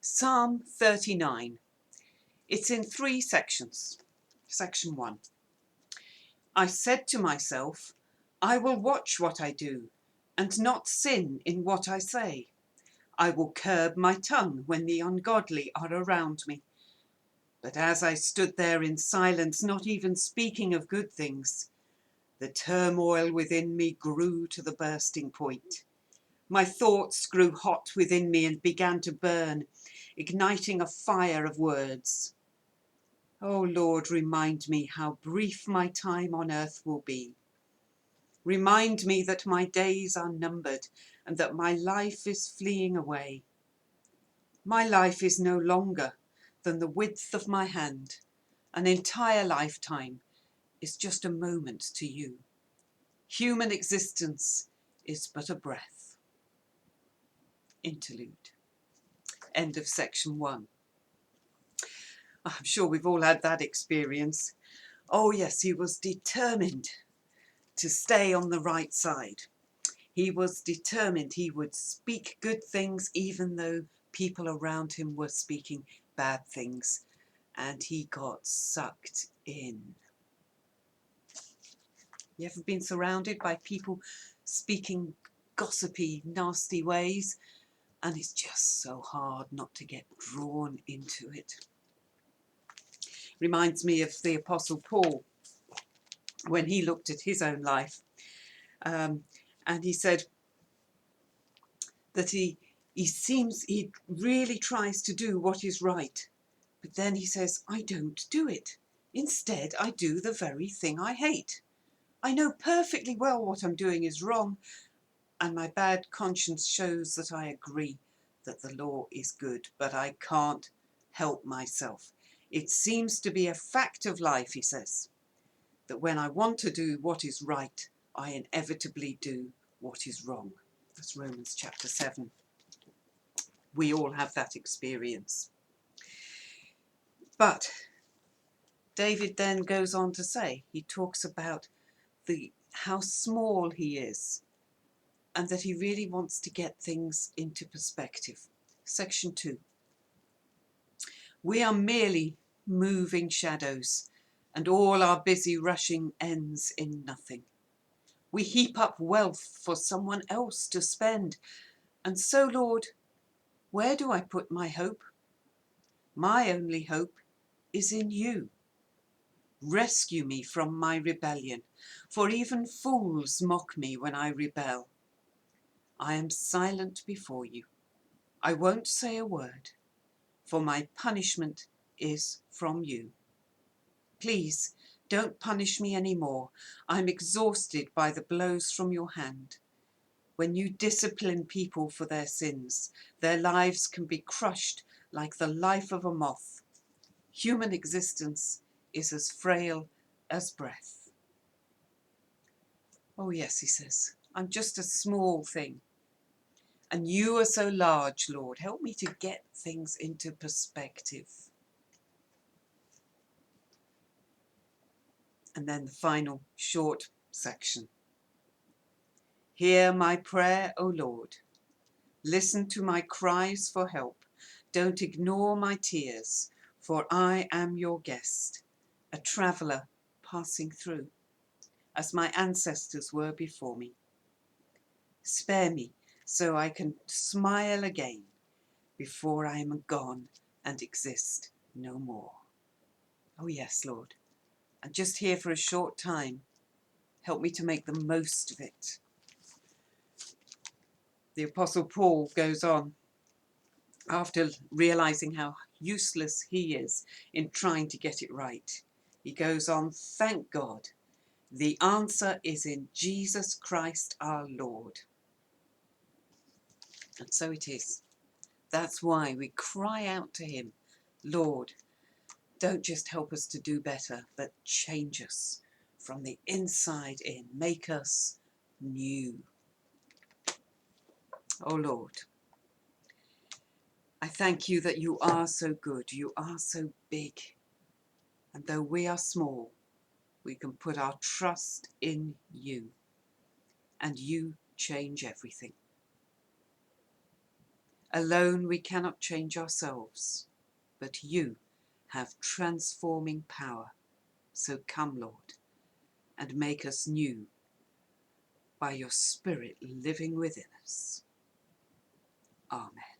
Psalm 39. It's in 3 sections. Section 1. I said to myself, I will watch what I do, and not sin in what I say. I will curb my tongue when the ungodly are around me. But as I stood there in silence, not even speaking of good things, the turmoil within me grew to the bursting point. My thoughts grew hot within me and began to burn, igniting a fire of words. O Lord, remind me how brief my time on earth will be. Remind me that my days are numbered and that my life is fleeing away. My life is no longer than the width of my hand. An entire lifetime is just a moment to you. Human existence is but a breath. Interlude. End of section 1. I'm sure we've all had that experience. Oh yes, he was determined to stay on the right side. He was determined he would speak good things even though people around him were speaking bad things, and he got sucked in. You ever been surrounded by people speaking gossipy, nasty ways, and it's just so hard not to get drawn into it? Reminds me of the Apostle Paul when he looked at his own life, and he said that he really tries to do what is right, but then he says, I don't do it. Instead, I do the very thing I hate. I know perfectly well what I'm doing is wrong, and my bad conscience shows that I agree that the law is good, but I can't help myself. It seems to be a fact of life, he says, that when I want to do what is right, I inevitably do what is wrong. That's Romans chapter 7. We all have that experience. But David then goes on to say, he talks about how small he is and that he really wants to get things into perspective. Section 2. We are merely moving shadows, and all our busy rushing ends in nothing. We heap up wealth for someone else to spend. And so, Lord, where do I put my hope? My only hope is in you. Rescue me from my rebellion, for even fools mock me when I rebel. I am silent before you. I won't say a word, for my punishment is from you. Please, don't punish me anymore. I'm exhausted by the blows from your hand. When you discipline people for their sins, their lives can be crushed like the life of a moth. Human existence is as frail as breath. Oh yes, he says, I'm just a small thing. And you are so large, Lord. Help me to get things into perspective. And then the final short section. Hear my prayer, O Lord. Listen to my cries for help. Don't ignore my tears, for I am your guest, a traveller passing through, as my ancestors were before me. Spare me so I can smile again before I am gone and exist no more. Oh yes, Lord, I'm just here for a short time. Help me to make the most of it. The Apostle Paul goes on, after realizing how useless he is in trying to get it right. He goes on, thank God, the answer is in Jesus Christ our Lord. And so it is. That's why we cry out to him, Lord, don't just help us to do better, but change us from the inside in. Make us new. Oh Lord, I thank you that you are so good. You are so big. And though we are small, we can put our trust in you. And you change everything. Alone we cannot change ourselves, but you have transforming power. So come, Lord, and make us new by your Spirit living within us. Amen.